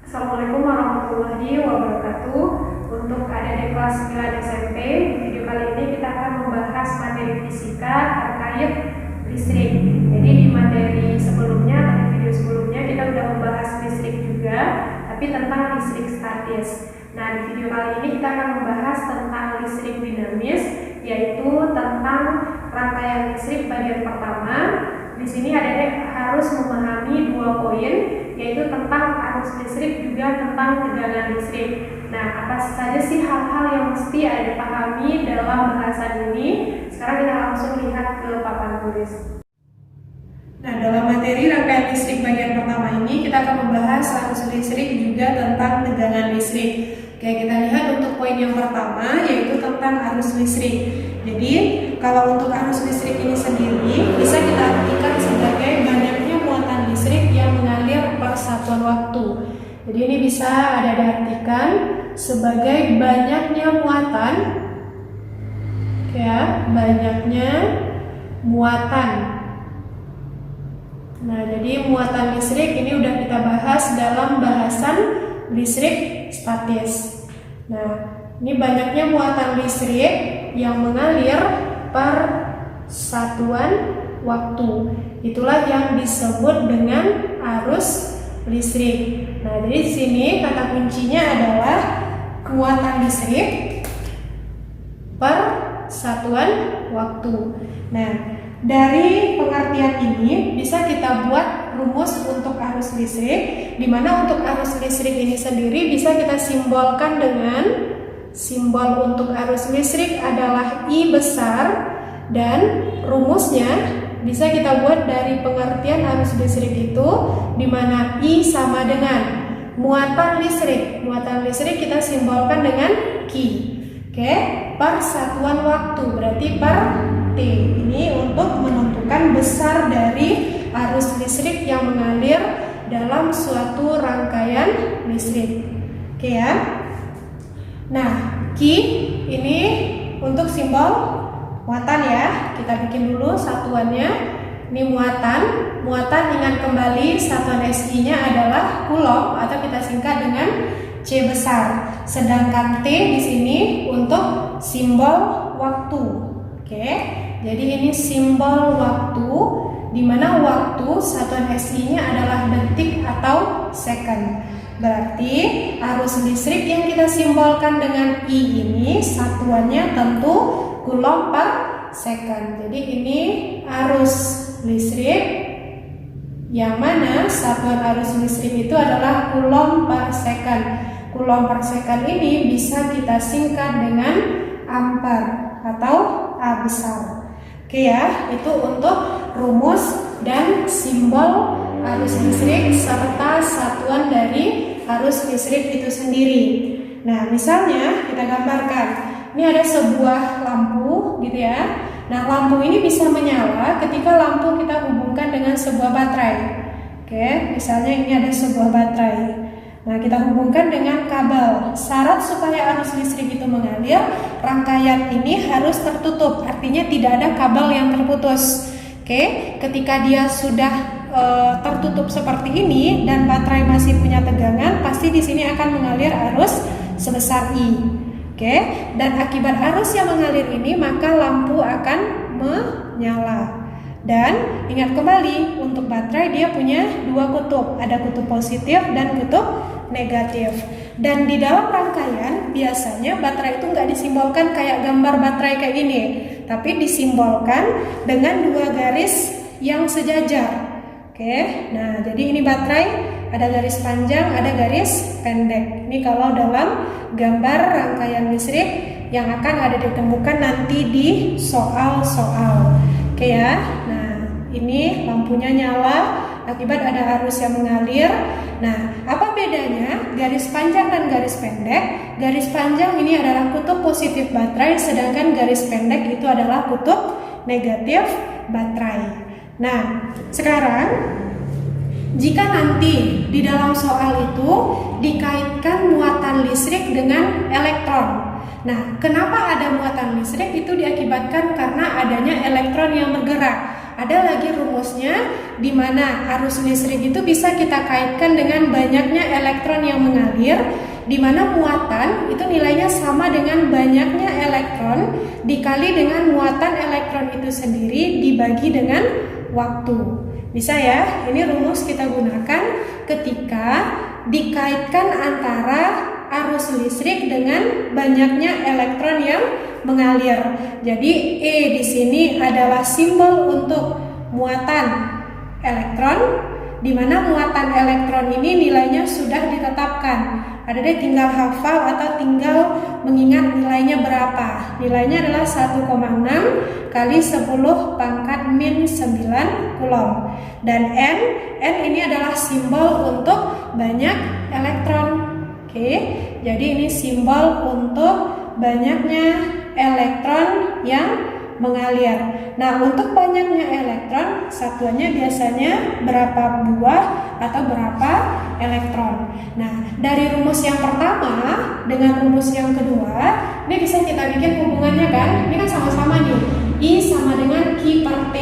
Assalamualaikum warahmatullahi wabarakatuh. Untuk adik-adik kelas 9 SMP, di video kali ini kita akan membahas materi fisika terkait listrik. Jadi di materi sebelumnya atau di video sebelumnya kita sudah membahas listrik juga, tapi tentang listrik statis. Nah, di video kali ini kita akan membahas tentang listrik dinamis, yaitu tentang rangkaian listrik bagian pertama. Di sini adik-adik harus memahami dua poin, yaitu tentang arus listrik juga tentang tegangan listrik. Nah, apa saja sih hal-hal yang mesti adik pahami dalam bahasan ini? Sekarang kita langsung lihat ke papan tulis. Nah, dalam materi rangkaian listrik bagian pertama ini kita akan membahas arus listrik juga tentang tegangan listrik. Oke, kita lihat untuk poin yang pertama, yaitu tentang arus listrik. Jadi, kalau untuk arus listrik ini sendiri bisa kita artikan sebagai banyaknya muatan listrik yang mengalir per satuan waktu. Jadi ini bisa ada diartikan sebagai banyaknya muatan, ya, banyaknya muatan. Nah, jadi muatan listrik ini udah kita bahas dalam bahasan listrik statis. Nah, ini banyaknya muatan listrik yang mengalir per satuan waktu. Itulah yang disebut dengan arus listrik. Nah, jadi di sini kata kuncinya adalah muatan listrik per satuan waktu. Nah, dari pengertian ini bisa kita buat rumus untuk arus listrik, di mana untuk arus listrik ini sendiri bisa kita simbolkan dengan simbol untuk arus listrik adalah I besar, dan rumusnya bisa kita buat dari pengertian arus listrik itu, di mana I sama dengan muatan listrik. Muatan listrik kita simbolkan dengan Q. Oke, per satuan waktu berarti per T. Ini untuk menentukan besar dari arus listrik yang mengalir dalam suatu rangkaian listrik. Oke ya. Nah, Q ini untuk simbol muatan ya. Kita bikin dulu satuannya. Ini muatan. Muatan, ingat kembali satuan SI-nya adalah coulomb atau kita singkat dengan C besar. Sedangkan T di sini untuk simbol waktu. Oke. Jadi ini simbol waktu, di mana waktu satuan SI-nya adalah detik atau second. Berarti arus listrik yang kita simbolkan dengan I ini satuannya tentu coulomb per second. Jadi ini arus listrik yang mana satuan arus listrik itu adalah coulomb per second. Coulomb per second ini bisa kita singkat dengan ampere atau A besar. Oke ya, itu untuk rumus dan simbol arus listrik serta satuan dari arus listrik itu sendiri. Nah, misalnya kita gambarkan, ini ada sebuah lampu gitu ya. Nah, lampu ini bisa menyala ketika lampu kita hubungkan dengan sebuah baterai. Oke, misalnya ini ada sebuah baterai. Nah, kita hubungkan dengan kabel. Syarat supaya arus listrik itu mengalir, rangkaian ini harus tertutup. Artinya tidak ada kabel yang terputus. Oke, ketika dia sudah tertutup seperti ini dan baterai masih punya tegangan, pasti di sini akan mengalir arus sebesar I. Oke, dan akibat arus yang mengalir ini maka lampu akan menyala. Dan ingat kembali, untuk baterai dia punya dua kutub, ada kutub positif dan kutub negatif. Dan di dalam rangkaian biasanya baterai itu nggak disimbolkan kayak gambar baterai kayak gini, tapi disimbolkan dengan dua garis yang sejajar. Oke, nah jadi ini baterai, ada garis panjang, ada garis pendek. Ini kalau dalam gambar rangkaian listrik yang akan ada ditemukan nanti di soal-soal. Oke ya, nah ini lampunya nyala akibat ada arus yang mengalir. Nah, apa bedanya garis panjang dan garis pendek? Garis panjang ini adalah kutub positif baterai, sedangkan garis pendek itu adalah kutub negatif baterai. Nah, sekarang jika nanti di dalam soal itu dikaitkan muatan listrik dengan elektron. Nah, kenapa ada muatan listrik? Itu diakibatkan karena adanya elektron yang bergerak. Ada lagi rumusnya, di mana arus listrik itu bisa kita kaitkan dengan banyaknya elektron yang mengalir, di mana muatan itu nilainya sama dengan banyaknya elektron dikali dengan muatan elektron itu sendiri dibagi dengan waktu. Bisa ya, ini rumus kita gunakan ketika dikaitkan antara arus listrik dengan banyaknya elektron yang mengalir. Jadi E di sini adalah simbol untuk muatan elektron, di mana muatan elektron ini nilainya sudah ditetapkan. Ada deh tinggal hafal atau tinggal mengingat nilainya berapa. Nilainya adalah 1,6 kali 10 pangkat min 9 Coulomb. Dan N ini adalah simbol untuk banyak elektron. Oke, jadi ini simbol untuk banyaknya elektron yang mengalir. Nah, untuk banyaknya elektron, satuannya biasanya berapa buah atau berapa elektron. Nah, dari rumus yang pertama dengan rumus yang kedua, ini bisa kita bikin hubungannya kan? Ini kan sama-sama nih. I sama dengan Q per T.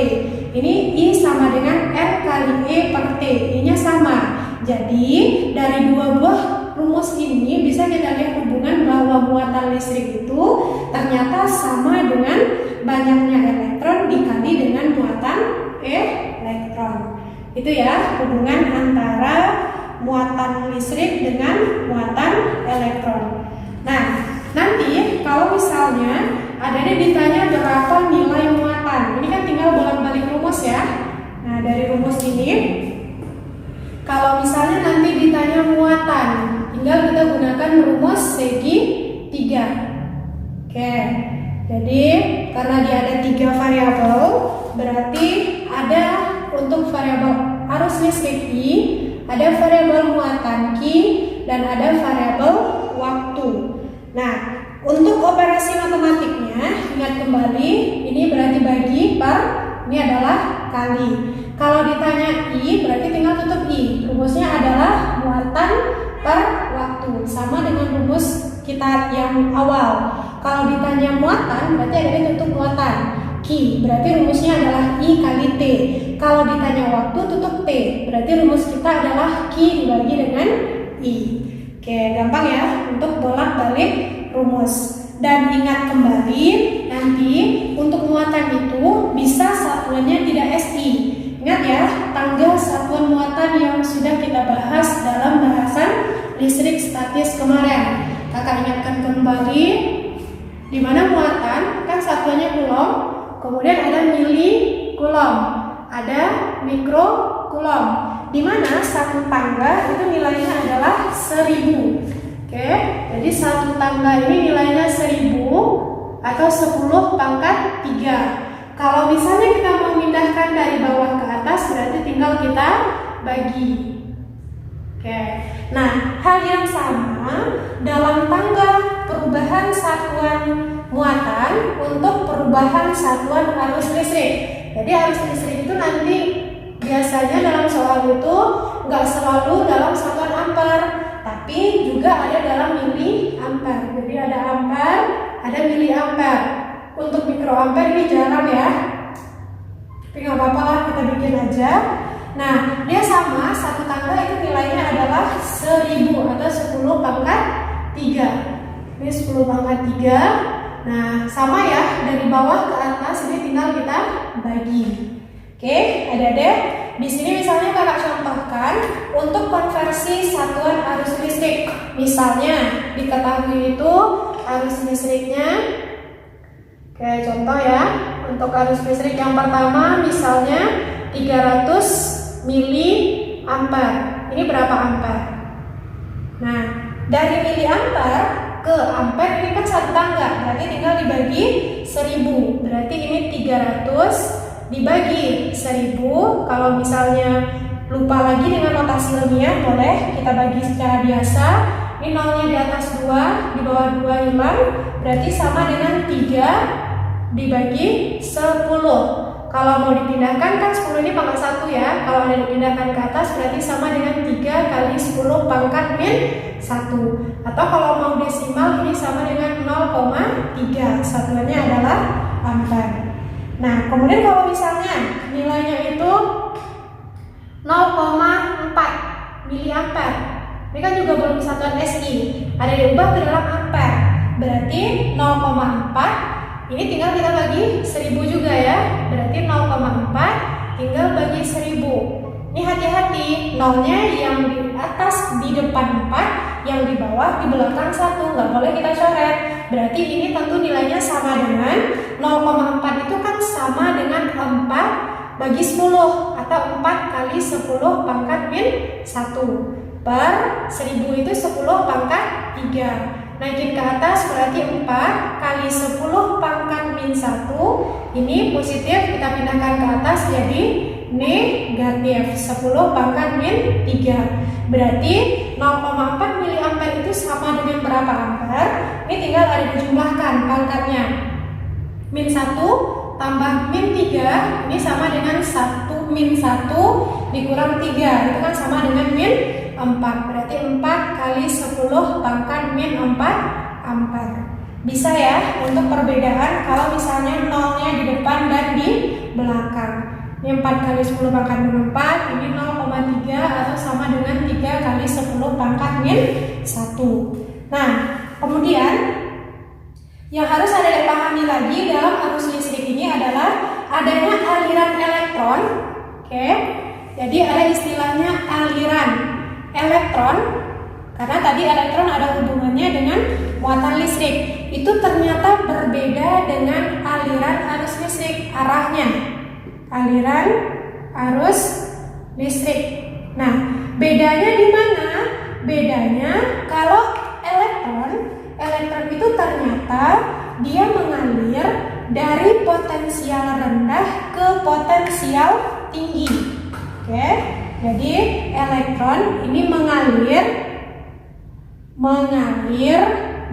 Ini I sama dengan R kali E per T. I-nya sama. Jadi, dari dua buah rumus ini bisa kita lihat hubungan bahwa muatan listrik itu ternyata sama dengan banyaknya elektron dikali dengan muatan elektron. Itu ya hubungan antara muatan listrik dengan muatan elektron. Nah, nanti kalau misalnya ada ditanya berapa nilai muatan, ini kan tinggal bolak-balik rumus ya. Nah, dari rumus ini kalau misalnya nanti ditanya muatan, tinggal kita gunakan rumus segi 3. Oke, jadi karena dia ada 3 variabel, berarti ada untuk variabel arus listrik I, ada variabel muatan Q, dan ada variabel waktu. Nah, untuk operasi matematiknya, ingat kembali, ini berarti bagi per, ini adalah kali. Kalau ditanya I, berarti tinggal tutup I. Rumusnya adalah muatan per waktu, sama dengan rumus kita yang awal. Kalau ditanya muatan, berarti ada tutup muatan. Q, berarti rumusnya adalah I kali T. Kalau ditanya waktu, tutup T. Berarti rumus kita adalah Q dibagi dengan I. Oke, gampang ya untuk bolak-balik rumus. Dan ingat kembali, nanti untuk muatan itu bisa satuannya tidak SI. Ingat ya, tanggal satuan muatan yang sudah kita bahas dalam bahasan listrik statis kemarin. Kakak ingatkan kembali, di mana muatan kan satuannya Coulomb, kemudian ada mili Coulomb, ada mikro Coulomb, di mana satu tangga itu nilainya adalah 1000. Oke, jadi satu tangga ini nilainya 1000 atau 10 pangkat 3. Kalau misalnya kita mau memindahkan dari bawah ke atas, berarti tinggal kita bagi. Oke, nah hal yang sama dalam tangga perubahan satuan muatan untuk perubahan satuan arus listrik. Jadi arus listrik itu nanti biasanya dalam soal itu nggak selalu dalam satuan ampere, tapi juga ada dalam mili ampere. Jadi ada ampere, ada mili ampere. Untuk mikroampere ini jarang ya, tapi nggak apa-apa lah, kita bikin aja. Nah, dia sama, satu tangga itu nilainya adalah 1000 atau 10 pangkat 3. Ini 10 pangkat 3. Nah, sama ya, dari bawah ke atas ini tinggal kita bagi. Oke, adik-adik, di sini misalnya kakak contohkan untuk konversi satuan arus listrik. Misalnya diketahui itu arus listriknya. Oke, contoh ya, untuk arus listrik yang pertama misalnya 300 mili ampere. Ini berapa ampere? Nah, dari mili ampere ke ampere ini kan satu tangga, berarti tinggal dibagi 1000. Berarti ini 300 dibagi 1000. Kalau misalnya lupa lagi dengan notasi ilmiah, boleh kita bagi secara biasa. Ini nolnya di atas 2, di bawah 2 hilang, berarti sama dengan 3 dibagi 10. Kalau mau dipindahkan kan 10 ini pangkat 1 ya. Kalau ada dipindahkan ke atas berarti sama dengan 3 kali 10 pangkat min 1. Atau kalau mau desimal ini sama dengan 0,3. Satuannya adalah ampere. Nah, kemudian kalau misalnya nilainya itu 0,4 miliampere. Ini kan juga belum satuan SI. Ada diubah ke dalam ampere. Berarti 0,4 ini tinggal kita bagi 1000 juga ya. Berarti 0,4 tinggal bagi 1000. Ini hati-hati, nolnya yang di atas di depan 4, yang di bawah di belakang 1, nggak boleh kita coret. Berarti ini tentu nilainya sama dengan 0,4 itu kan sama dengan 4 bagi 10 atau 4 kali 10 pangkat min 1 per 1000 itu 10 pangkat 3. Naikin ke atas berarti 4 kali 10 pangkat min 1. Ini positif, kita pindahkan ke atas jadi negatif 10 pangkat min 3. Berarti 0,4 miliampere itu sama dengan berapa ampere? Ini tinggal ada dijumlahkan pangkatnya. Min 1 tambah min 3 ini sama dengan 1 min 1 dikurang 3, itu kan sama dengan min 4. Berarti 4 kali 10 pangkat min 4 ampere. Bisa ya untuk perbedaan kalau misalnya nolnya di depan dan di belakang. Ini 4 kali 10 pangkat min 4, ini 0,3 atau sama dengan 3 kali 10 pangkat min 1. Nah, kemudian yang harus ada dipahami lagi dalam arus listrik ini adalah adanya aliran elektron. Oke. Jadi ada istilahnya aliran elektron, karena tadi elektron ada hubungannya dengan muatan listrik. Itu ternyata berbeda dengan aliran arus listrik arahnya. Aliran arus listrik. Nah, bedanya di mana? Bedanya kalau elektron itu ternyata dia mengalir dari potensial rendah ke potensial tinggi. Oke. Jadi elektron ini mengalir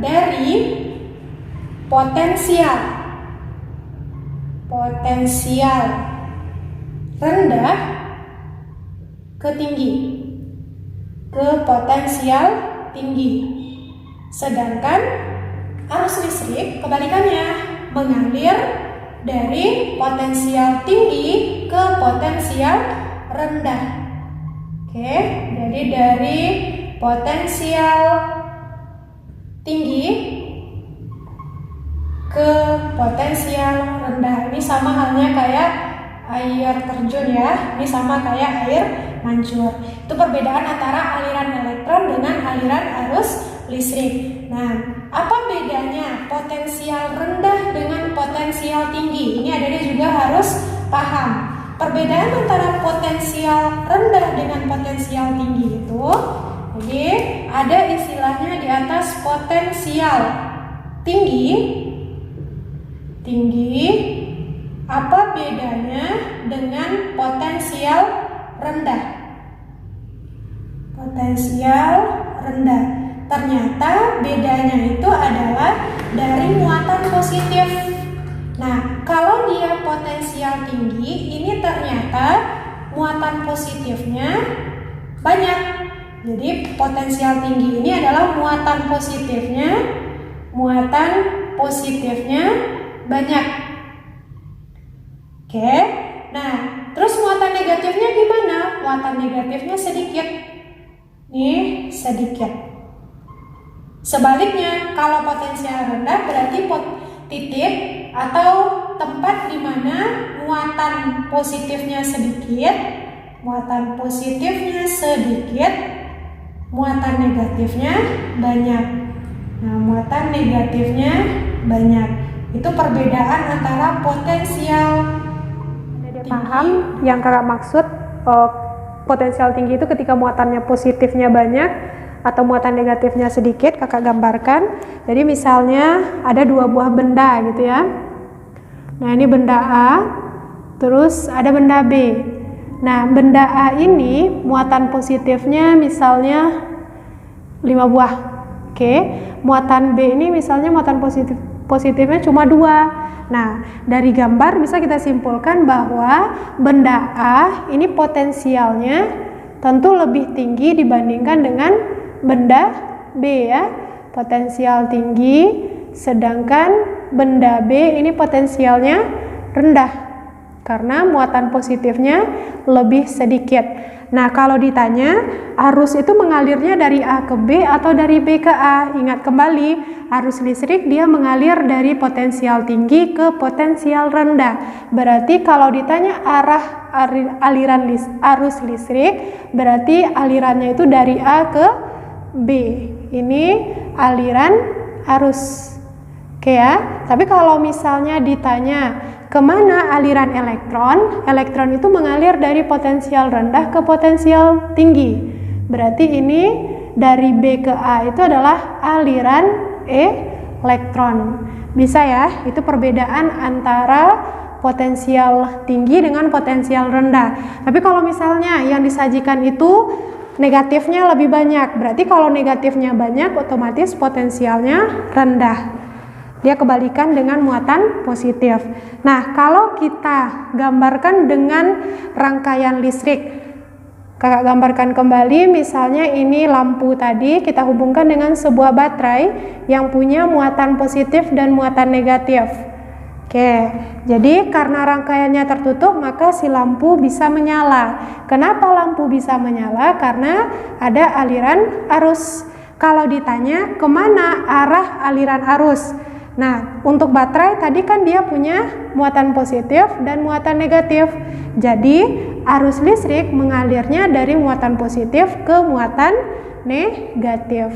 dari potensial rendah ke tinggi, ke potensial tinggi. Sedangkan arus listrik kebalikannya, mengalir dari potensial tinggi ke potensial rendah. Oke, jadi dari potensial tinggi ke potensial rendah. Ini sama halnya kayak air terjun ya, ini sama kayak air mancur. Itu perbedaan antara aliran elektron dengan aliran arus listrik. Nah, apa bedanya potensial rendah dengan potensial tinggi? Ini adik juga harus paham. Perbedaan antara potensial rendah dengan potensial tinggi itu, jadi ada istilahnya di atas potensial tinggi. Apa bedanya dengan potensial rendah? Potensial rendah. Ternyata bedanya itu adalah dari muatan positif. Nah, kalau dia potensial tinggi, ini ternyata muatan positifnya banyak. Jadi potensial tinggi ini adalah muatan positifnya banyak. Oke. Nah, terus muatan negatifnya gimana? Muatan negatifnya sedikit. Nih, sedikit. Sebaliknya, kalau potensial rendah berarti titik atau tempat di mana muatan positifnya sedikit, muatan negatifnya banyak. Nah, muatan negatifnya banyak. Itu perbedaan antara potensial. Paham yang kakak maksud? Potensial tinggi itu ketika muatannya positifnya banyak atau muatan negatifnya sedikit, kakak gambarkan. Jadi misalnya ada dua buah benda gitu ya. Nah, ini benda A, terus ada benda B. Nah, benda A ini muatan positifnya misalnya 5 buah. Oke. Muatan B ini misalnya muatan positifnya cuma 2. Nah, dari gambar bisa kita simpulkan bahwa benda A ini potensialnya tentu lebih tinggi dibandingkan dengan benda B ya. Potensial tinggi, sedangkan benda B ini potensialnya rendah. karena muatan positifnya lebih sedikit. Nah, kalau ditanya arus itu mengalirnya dari A ke B atau dari B ke A, ingat kembali arus listrik dia mengalir dari potensial tinggi ke potensial rendah. Berarti kalau ditanya arah aliran arus listrik, berarti alirannya itu dari A ke B. Ini aliran arus. Oke ya. Tapi kalau misalnya ditanya kemana aliran elektron? Elektron itu mengalir dari potensial rendah ke potensial tinggi. Berarti ini dari B ke A itu adalah aliran elektron. Bisa ya, itu perbedaan antara potensial tinggi dengan potensial rendah. Tapi kalau misalnya yang disajikan itu negatifnya lebih banyak, berarti kalau negatifnya banyak otomatis potensialnya rendah. Dia kebalikan dengan muatan positif. Nah, kalau kita gambarkan dengan rangkaian listrik, kakak gambarkan kembali, misalnya ini lampu tadi kita hubungkan dengan sebuah baterai yang punya muatan positif dan muatan negatif. Oke, jadi karena rangkaiannya tertutup maka si lampu bisa menyala. Kenapa lampu bisa menyala? Karena ada aliran arus. Kalau ditanya kemana arah aliran arus? Nah, untuk baterai tadi kan dia punya muatan positif dan muatan negatif. Jadi, arus listrik mengalirnya dari muatan positif ke muatan negatif.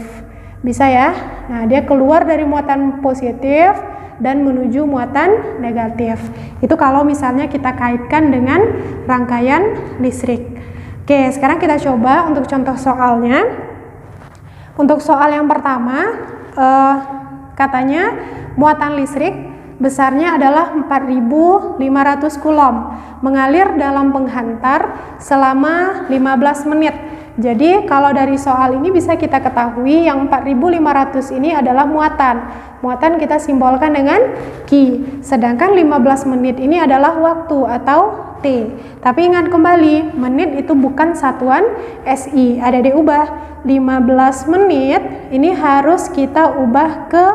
Bisa ya? Nah, dia keluar dari muatan positif dan menuju muatan negatif. Itu kalau misalnya kita kaitkan dengan rangkaian listrik. Oke, sekarang kita coba untuk contoh soalnya. Untuk soal yang pertama, katanya muatan listrik besarnya adalah 4.500 coulomb mengalir dalam penghantar selama 15 menit. Jadi kalau dari soal ini bisa kita ketahui yang 4.500 ini adalah muatan. Muatan kita simbolkan dengan Q. Sedangkan 15 menit ini adalah waktu atau T. Tapi ingat kembali, menit itu bukan satuan SI. Ada diubah. 15 menit ini harus kita ubah ke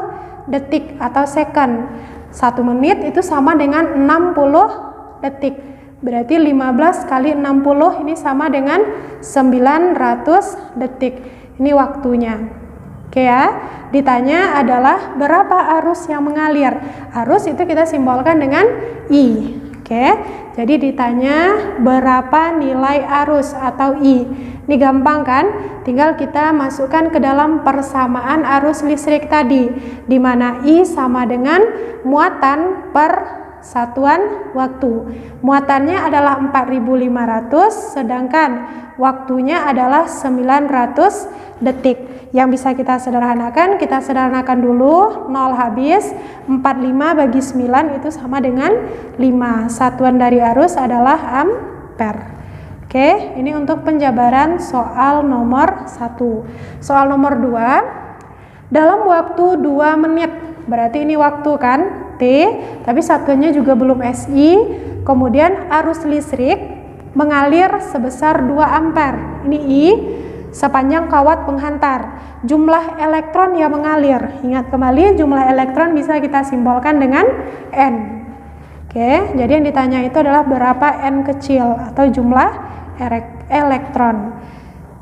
detik atau second. 1 menit itu sama dengan 60 detik. Berarti 15 kali 60 ini sama dengan 900 detik. Ini waktunya. Oke ya. Ditanya adalah berapa arus yang mengalir. Arus itu kita simbolkan dengan I. Oke. Jadi ditanya berapa nilai arus atau I. Ini gampang kan? Tinggal kita masukkan ke dalam persamaan arus listrik tadi, di mana I sama dengan muatan per satuan waktu. Muatannya adalah 4.500, sedangkan waktunya adalah 900 detik. Yang bisa kita sederhanakan dulu, 0 habis, 45 bagi 9 itu sama dengan 5. Satuan dari arus adalah ampere. Oke, ini untuk penjabaran soal nomor 1. Soal nomor 2, dalam waktu 2 menit, berarti ini waktu kan, T, tapi satuannya juga belum SI, kemudian arus listrik mengalir sebesar 2 ampere, ini I, sepanjang kawat penghantar. Jumlah elektron yang mengalir, ingat kembali jumlah elektron bisa kita simbolkan dengan N. Oke, jadi yang ditanya itu adalah berapa N kecil atau jumlah elektron.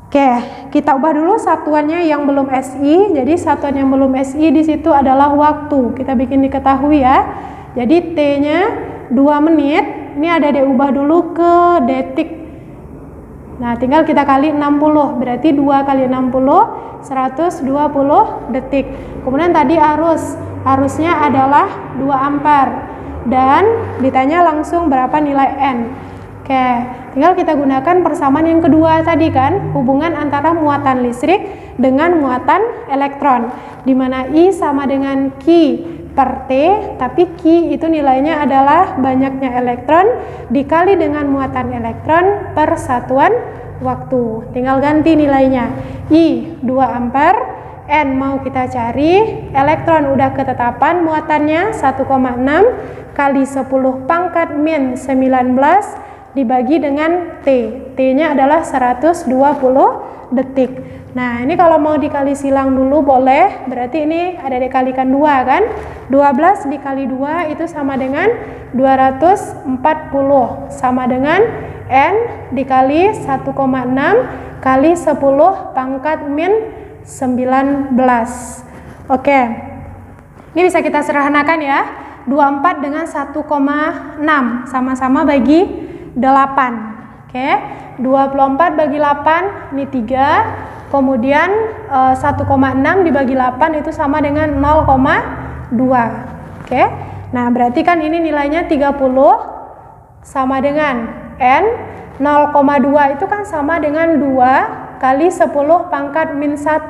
Oke, kita ubah dulu satuannya yang belum SI. Jadi satuan yang belum SI di situ adalah waktu. Kita bikin diketahui ya. Jadi T-nya 2 menit. Ini ada diubah dulu ke detik. Nah, tinggal kita kali 60. Berarti 2 kali 60 120 detik. Kemudian tadi arusnya adalah 2 ampere. Dan ditanya langsung berapa nilai N. Oke, tinggal kita gunakan persamaan yang kedua tadi kan, hubungan antara muatan listrik dengan muatan elektron, di mana I sama dengan Q per T, tapi Q itu nilainya adalah banyaknya elektron dikali dengan muatan elektron per satuan waktu. Tinggal ganti nilainya. I 2 ampere, N mau kita cari, elektron udah ketetapan muatannya 1,6 kali 10 pangkat min 19 dibagi dengan T. T-nya adalah 120 detik. Nah, ini kalau mau dikali silang dulu boleh, berarti ini ada dikalikan 2 kan? 12 dikali 2 itu sama dengan 240, sama dengan N dikali 1,6 kali 10 pangkat min 19. Oke, ini bisa kita sederhanakan ya. 24 dengan 1,6 sama-sama bagi 8. Oke, 24 bagi 8 ini 3. Kemudian 1,6 dibagi 8 itu sama dengan 0,2. Oke. Nah, berarti kan ini nilainya 30 sama dengan N. 0,2 itu kan sama dengan 2 kali 10 pangkat min 1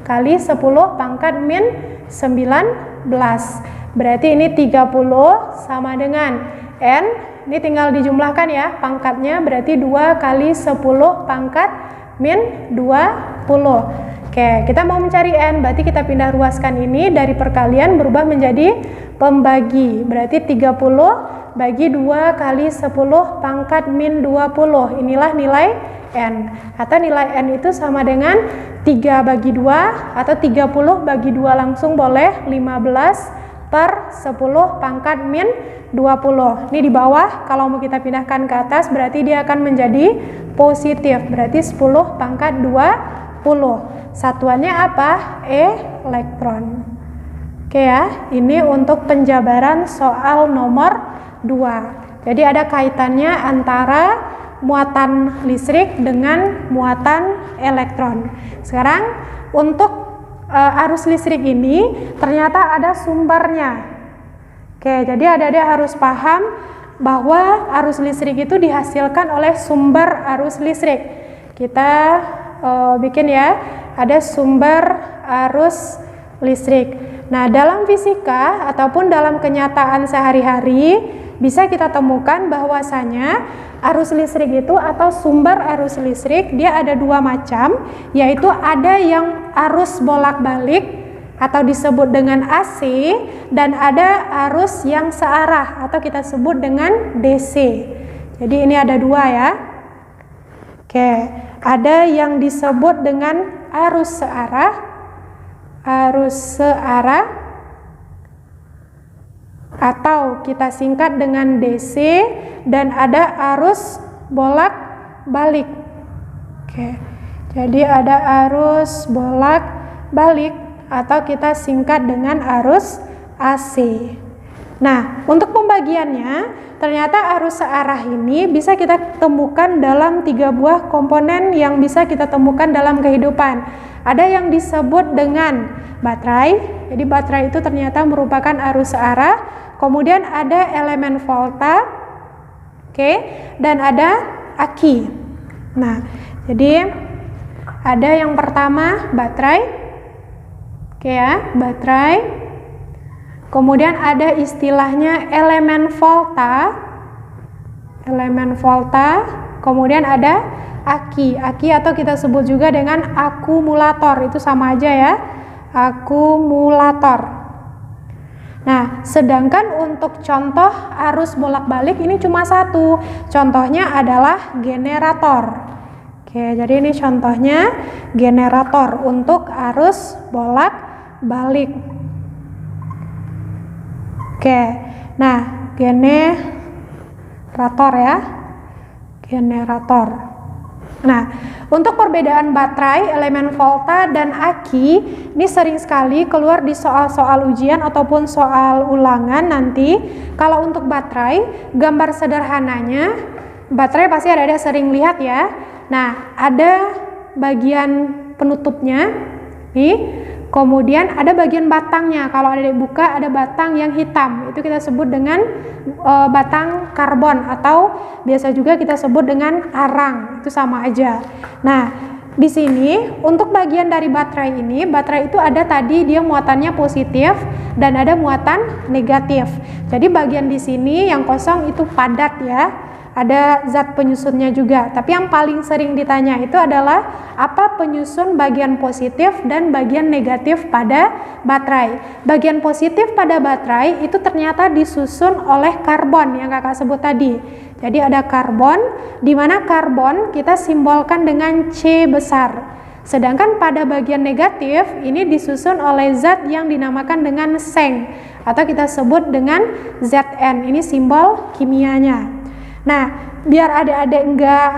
kali 10 pangkat min 19. Berarti ini 30 sama dengan N. Ini tinggal dijumlahkan ya pangkatnya, berarti 2 kali 10 pangkat min 20. Oke, kita mau mencari N, berarti kita pindah ruaskan ini dari perkalian berubah menjadi pembagi. Berarti 30 bagi 2 kali 10 pangkat min 20. Inilah nilai N. Atau nilai N itu sama dengan 3 bagi 2 atau 30 bagi 2 langsung boleh, 15 per 10 pangkat min 20. Ini di bawah, kalau mau kita pindahkan ke atas berarti dia akan menjadi positif. Berarti 10 pangkat 20. Satuannya apa? Elektron. Oke ya, ini untuk penjabaran soal nomor 2. Jadi ada kaitannya antara muatan listrik dengan muatan elektron. Sekarang untuk arus listrik ini ternyata ada sumbernya. Oke, jadi adik-adik harus paham bahwa arus listrik itu dihasilkan oleh sumber arus listrik. Kita bikin ya, ada sumber arus listrik. Nah, dalam fisika ataupun dalam kenyataan sehari-hari bisa kita temukan bahwasanya arus listrik itu atau sumber arus listrik dia ada 2 macam, yaitu ada yang arus bolak-balik atau disebut dengan AC, dan ada arus yang searah atau kita sebut dengan DC. Jadi ini ada 2 ya. Oke, ada yang disebut dengan arus searah atau kita singkat dengan DC, dan ada arus bolak-balik. Oke. Jadi ada arus bolak-balik atau kita singkat dengan arus AC. Nah, untuk pembagiannya, ternyata arus searah ini bisa kita temukan dalam 3 buah komponen yang bisa kita temukan dalam kehidupan. Ada yang disebut dengan baterai. Jadi baterai itu ternyata merupakan arus searah. Kemudian ada elemen volta, oke, dan ada aki. Nah, jadi ada yang pertama baterai. Oke ya, baterai. Kemudian ada istilahnya elemen volta. Kemudian ada aki. Aki atau kita sebut juga dengan akumulator. Itu sama aja ya, akumulator. Nah, sedangkan untuk contoh arus bolak-balik ini cuma 1. Contohnya adalah generator. Oke, jadi ini contohnya generator untuk arus bolak-balik. Oke, nah generator ya, generator. Nah, untuk perbedaan baterai, elemen volta, dan aki ini sering sekali keluar di soal-soal ujian ataupun soal ulangan nanti. Kalau untuk baterai, gambar sederhananya, baterai pasti ada sering lihat ya. Nah, ada bagian penutupnya nih. Kemudian ada bagian batangnya. Kalau ada buka, ada batang yang hitam. Itu kita sebut dengan batang karbon, atau biasa juga kita sebut dengan arang. Itu sama aja. Nah, di sini untuk bagian dari baterai ini, baterai itu ada tadi dia muatannya positif dan ada muatan negatif. Jadi bagian di sini yang kosong itu padat ya. Ada zat penyusunnya juga, tapi yang paling sering ditanya itu adalah apa penyusun bagian positif dan bagian negatif pada baterai. Bagian positif pada baterai itu ternyata disusun oleh karbon yang kakak sebut tadi. Jadi ada karbon, di mana karbon kita simbolkan dengan C besar. Sedangkan pada bagian negatif ini disusun oleh zat yang dinamakan dengan seng atau kita sebut dengan Zn. Ini simbol kimianya. Nah, biar adik-adik enggak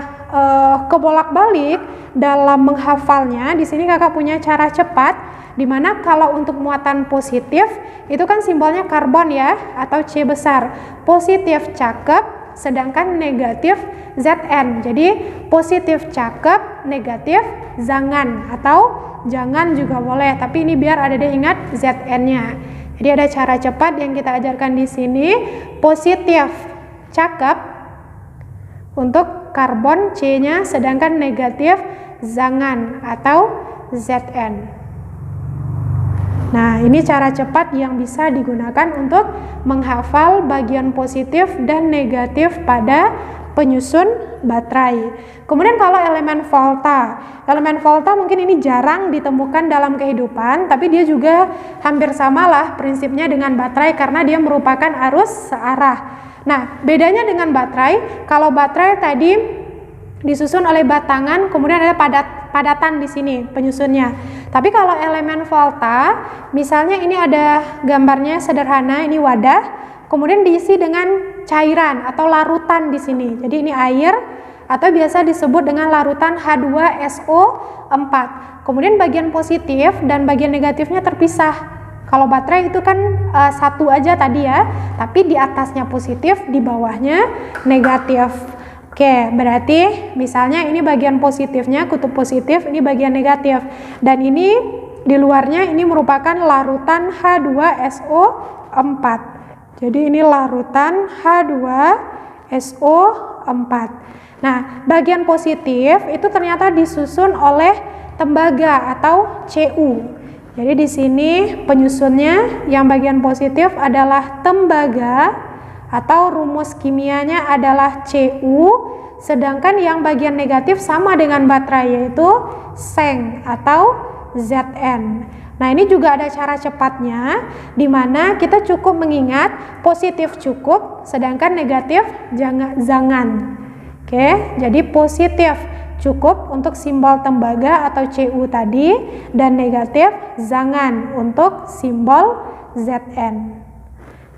kebolak-balik dalam menghafalnya, di sini kakak punya cara cepat, dimana kalau untuk muatan positif itu kan simbolnya karbon ya, atau C besar. Positif cakep, sedangkan negatif Zn. Jadi positif cakep, negatif jangan, atau jangan juga boleh, tapi ini biar adik-adik ingat Zn-nya. Jadi ada cara cepat yang kita ajarkan di sini. Positif cakep untuk karbon C-nya, sedangkan negatif jangan atau Zn. Nah, ini cara cepat yang bisa digunakan untuk menghafal bagian positif dan negatif pada penyusun baterai. Kemudian kalau elemen volta mungkin ini jarang ditemukan dalam kehidupan, tapi dia juga hampir samalah prinsipnya dengan baterai karena dia merupakan arus searah. Nah, bedanya dengan baterai, kalau baterai tadi disusun oleh batangan, kemudian ada padatan di sini penyusunnya. Tapi kalau elemen volta, misalnya ini ada gambarnya sederhana, ini wadah, kemudian diisi dengan cairan atau larutan di sini. Jadi ini air atau biasa disebut dengan larutan H2SO4. Kemudian bagian positif dan bagian negatifnya terpisah. Kalau baterai itu kan satu aja tadi ya, tapi di atasnya positif, di bawahnya negatif. Oke, berarti misalnya ini bagian positifnya, kutub positif, ini bagian negatif. Dan ini di luarnya ini merupakan larutan H2SO4. Jadi ini larutan H2SO4. Nah, bagian positif itu ternyata disusun oleh tembaga atau Cu. Jadi di sini penyusunnya yang bagian positif adalah tembaga atau rumus kimianya adalah Cu, sedangkan yang bagian negatif sama dengan baterai yaitu seng atau Zn. Nah, ini juga ada cara cepatnya di mana kita cukup mengingat positif cukup sedangkan negatif jangan. Oke, jadi positif cukup untuk simbol tembaga atau Cu tadi, dan negatif jangan untuk simbol Zn.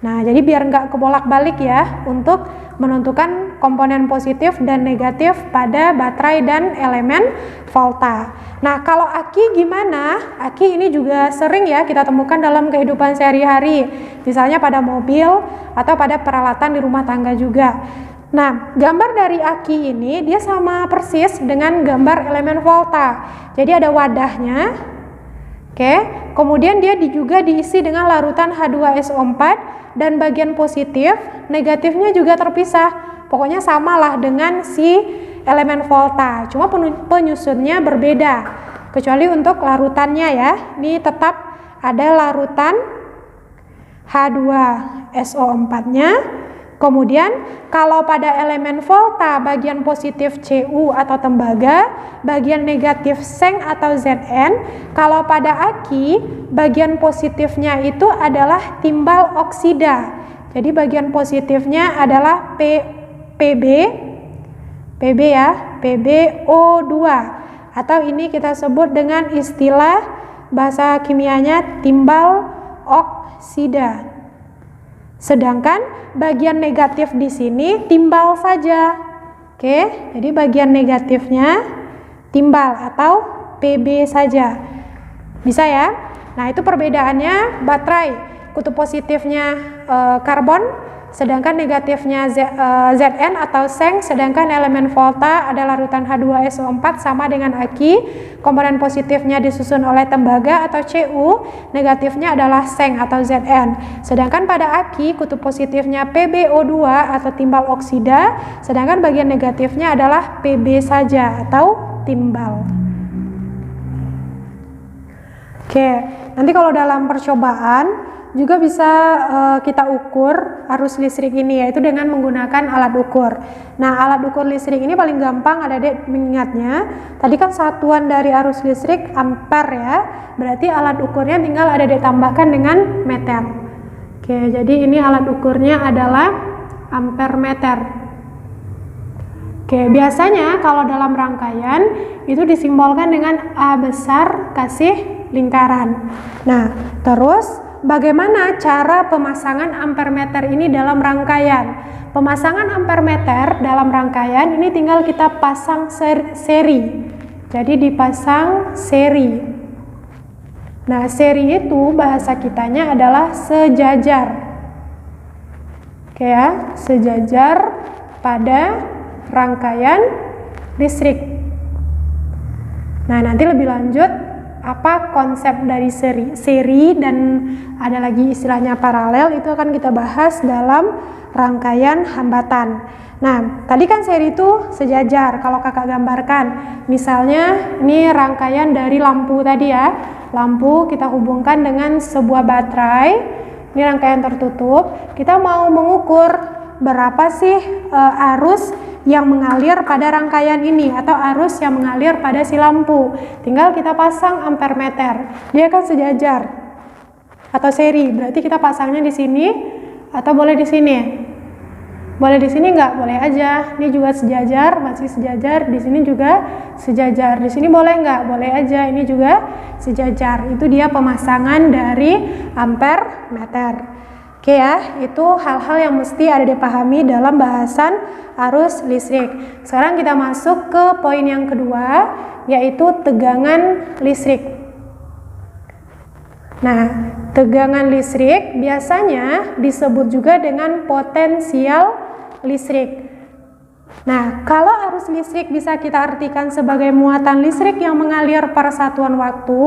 Nah, jadi biar nggak kebolak-balik ya untuk menentukan komponen positif dan negatif pada baterai dan elemen volta. Nah, kalau aki gimana? Aki ini juga sering ya kita temukan dalam kehidupan sehari-hari, misalnya pada mobil atau pada peralatan di rumah tangga juga. Nah, gambar dari aki ini dia sama persis dengan gambar elemen volta. Jadi ada wadahnya, oke, kemudian dia juga diisi dengan larutan H2SO4 dan bagian positif, negatifnya juga terpisah. Pokoknya samalah dengan si elemen volta, cuma penyusunnya berbeda. Kecuali untuk larutannya ya, ini tetap ada larutan H2SO4-nya. Kemudian kalau pada elemen volta bagian positif Cu atau tembaga, bagian negatif seng atau Zn. Kalau pada aki bagian positifnya itu adalah timbal oksida. Jadi bagian positifnya adalah Pb ya, PbO2, atau ini kita sebut dengan istilah bahasa kimianya timbal oksida. Sedangkan bagian negatif di sini timbal saja. Oke, jadi bagian negatifnya timbal atau Pb saja. Bisa ya? Nah, itu perbedaannya baterai. Kutub positifnya karbon, sedangkan negatifnya Zn atau seng, sedangkan elemen volta adalah larutan H2SO4 sama dengan aki. Komponen positifnya disusun oleh tembaga atau Cu, negatifnya adalah seng atau Zn. Sedangkan pada aki kutub positifnya PbO2 atau timbal oksida, sedangkan bagian negatifnya adalah Pb saja atau timbal. Oke, nanti kalau dalam percobaan juga bisa kita ukur arus listrik ini, yaitu dengan menggunakan alat ukur. Nah, alat ukur listrik ini paling gampang adik-adik mengingatnya. Tadi kan satuan dari arus listrik ampere ya, berarti alat ukurnya tinggal adik-adik tambahkan dengan meter. Oke, jadi ini alat ukurnya adalah ampere meter. Oke, biasanya kalau dalam rangkaian itu disimbolkan dengan A besar kasih lingkaran. Nah, terus bagaimana cara pemasangan ampermeter ini dalam rangkaian? Pemasangan ampermeter dalam rangkaian ini tinggal kita pasang seri. Jadi dipasang seri. Nah, seri itu bahasa kitanya adalah sejajar. Oke ya, sejajar pada rangkaian listrik. Nah, nanti lebih lanjut apa konsep dari seri dan ada lagi istilahnya paralel, itu akan kita bahas dalam rangkaian hambatan. Nah, tadi kan seri itu sejajar. Kalau kakak gambarkan, misalnya ini rangkaian dari lampu tadi ya. Lampu kita hubungkan dengan sebuah baterai. Ini rangkaian tertutup. Kita mau mengukur berapa sih arus yang mengalir pada rangkaian ini atau arus yang mengalir pada si lampu. Tinggal kita pasang ampermeter. Dia akan sejajar atau seri. Berarti kita pasangnya di sini atau boleh di sini. Boleh di sini nggak? Boleh aja. Ini juga sejajar, masih sejajar. Di sini juga sejajar. Di sini boleh nggak? Boleh aja. Ini juga sejajar. Itu dia pemasangan dari ampermeter. Oke ya, itu hal-hal yang mesti ada dipahami dalam bahasan arus listrik. Sekarang kita masuk ke poin yang kedua, yaitu tegangan listrik. Nah, tegangan listrik biasanya disebut juga dengan potensial listrik. Nah, kalau arus listrik bisa kita artikan sebagai muatan listrik yang mengalir per satuan waktu.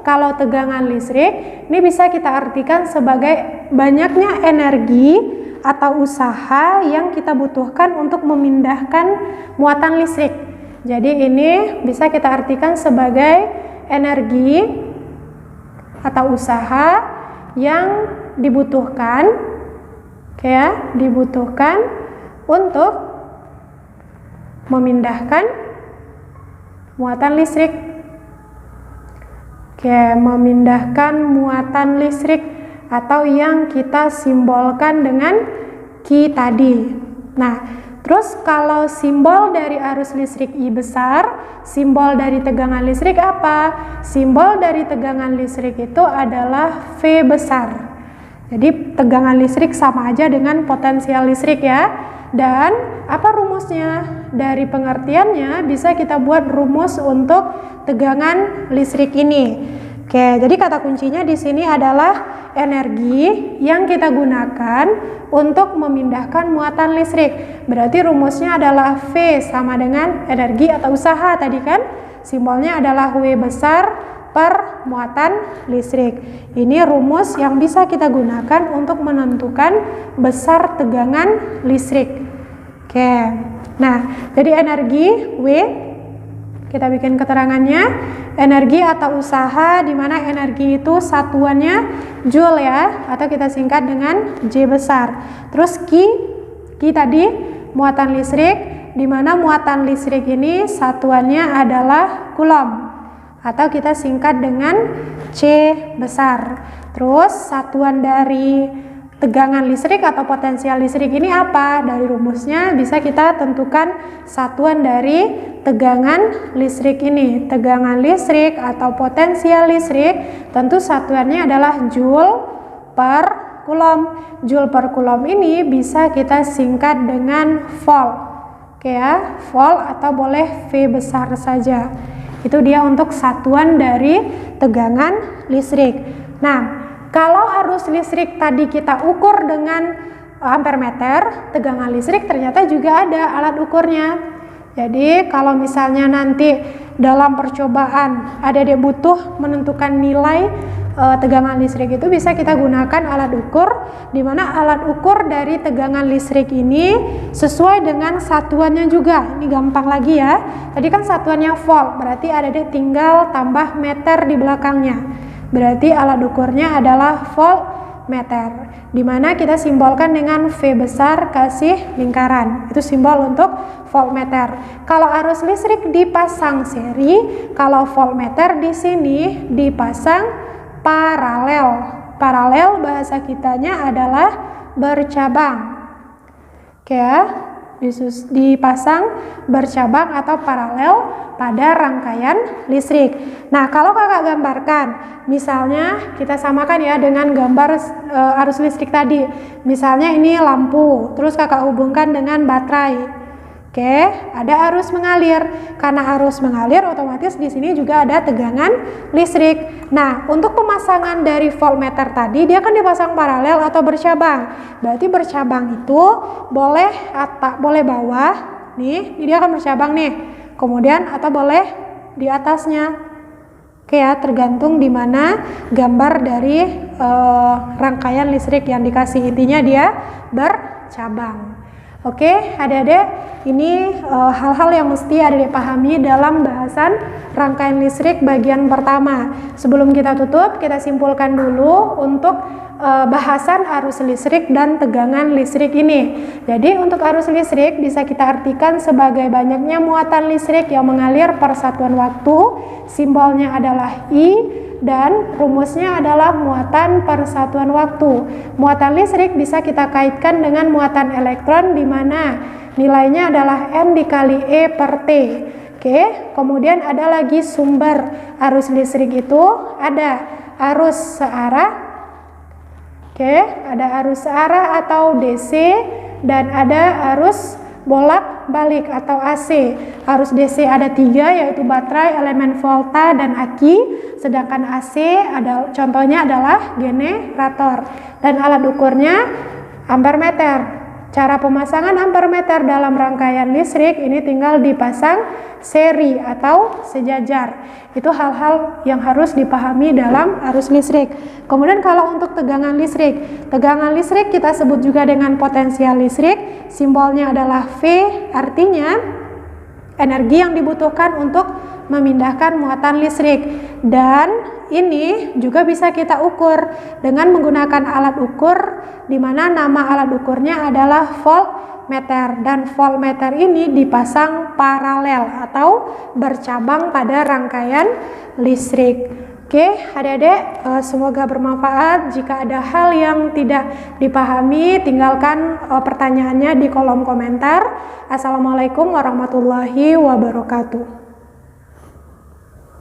Kalau tegangan listrik ini bisa kita artikan sebagai banyaknya energi atau usaha yang kita butuhkan untuk memindahkan muatan listrik. Jadi ini bisa kita artikan sebagai energi atau usaha yang dibutuhkan, ya, dibutuhkan untuk memindahkan muatan listrik. Oke, memindahkan muatan listrik atau yang kita simbolkan dengan Q tadi. Nah, terus kalau simbol dari arus listrik I besar, simbol dari tegangan listrik apa? Simbol dari tegangan listrik itu adalah V besar. Jadi tegangan listrik sama aja dengan potensial listrik ya. Dan apa rumusnya? Dari pengertiannya bisa kita buat rumus untuk tegangan listrik ini. Oke, jadi kata kuncinya di sini adalah energi yang kita gunakan untuk memindahkan muatan listrik. Berarti rumusnya adalah V sama dengan energi atau usaha tadi kan? Simbolnya adalah W besar per muatan listrik. Ini rumus yang bisa kita gunakan untuk menentukan besar tegangan listrik. Oke. Nah, jadi energi W kita bikin keterangannya, energi atau usaha di mana energi itu satuannya joule ya, atau kita singkat dengan J besar. Terus Q tadi muatan listrik, di mana muatan listrik ini satuannya adalah coulomb atau kita singkat dengan C besar. Terus satuan dari tegangan listrik atau potensial listrik ini apa? Dari rumusnya bisa kita tentukan satuan dari tegangan listrik ini. Tegangan listrik atau potensial listrik tentu satuannya adalah joule per coulomb. Joule per coulomb ini bisa kita singkat dengan volt. Oke ya, volt atau boleh V besar saja. Itu dia untuk satuan dari tegangan listrik. Nah, kalau arus listrik tadi kita ukur dengan ampermeter, tegangan listrik ternyata juga ada alat ukurnya. Jadi kalau misalnya nanti dalam percobaan ada dia butuh menentukan nilai tegangan listrik, itu bisa kita gunakan alat ukur, di mana alat ukur dari tegangan listrik ini sesuai dengan satuannya juga. Ini gampang lagi ya. Tadi kan satuannya volt, berarti ada dia tinggal tambah meter di belakangnya. Berarti alat ukurnya adalah voltmeter, di mana kita simbolkan dengan V besar kasih lingkaran. Itu simbol untuk voltmeter. Kalau arus listrik dipasang seri, kalau voltmeter di sini dipasang paralel. Paralel bahasa kitanya adalah bercabang. Oke ya. dipasang bercabang atau paralel pada rangkaian listrik. Nah, kalau kakak gambarkan, misalnya kita samakan ya dengan gambar arus listrik tadi. Misalnya ini lampu, terus kakak hubungkan dengan baterai. Oke, ada arus mengalir. Karena arus mengalir, otomatis di sini juga ada tegangan listrik. Nah, untuk pemasangan dari voltmeter tadi, dia kan dipasang paralel atau bercabang. Berarti bercabang itu boleh boleh bawah, nih, dia akan bercabang nih. Kemudian atau boleh di atasnya. Oke ya, tergantung di mana gambar dari rangkaian listrik yang dikasih. Intinya dia bercabang. Oke, adik-adik, ini hal-hal yang mesti adik-adik pahami dalam bahasan rangkaian listrik bagian pertama. Sebelum kita tutup, kita simpulkan dulu untuk bahasan arus listrik dan tegangan listrik ini. Jadi untuk arus listrik bisa kita artikan sebagai banyaknya muatan listrik yang mengalir per satuan waktu. Simbolnya adalah I. Dan rumusnya adalah muatan per satuan waktu. Muatan listrik bisa kita kaitkan dengan muatan elektron, di mana nilainya adalah N dikali E per T. Oke, kemudian ada lagi sumber arus listrik itu ada arus searah. Oke, ada arus searah atau DC, dan ada arus bolak-balik atau AC. Arus DC ada 3, yaitu baterai, elemen volta, dan aki. Sedangkan AC contohnya adalah generator. Dan alat ukurnya ampermeter. Cara pemasangan ampermeter dalam rangkaian listrik ini tinggal dipasang seri atau sejajar. Itu hal-hal yang harus dipahami dalam arus listrik. Kemudian kalau untuk tegangan listrik kita sebut juga dengan potensial listrik. Simbolnya adalah V, artinya energi yang dibutuhkan untuk memindahkan muatan listrik. Dan ini juga bisa kita ukur dengan menggunakan alat ukur, di mana nama alat ukurnya adalah voltmeter, dan voltmeter ini dipasang paralel atau bercabang pada rangkaian listrik. Oke, adik-adik, semoga bermanfaat. Jika ada hal yang tidak dipahami, tinggalkan pertanyaannya di kolom komentar. Assalamualaikum warahmatullahi wabarakatuh.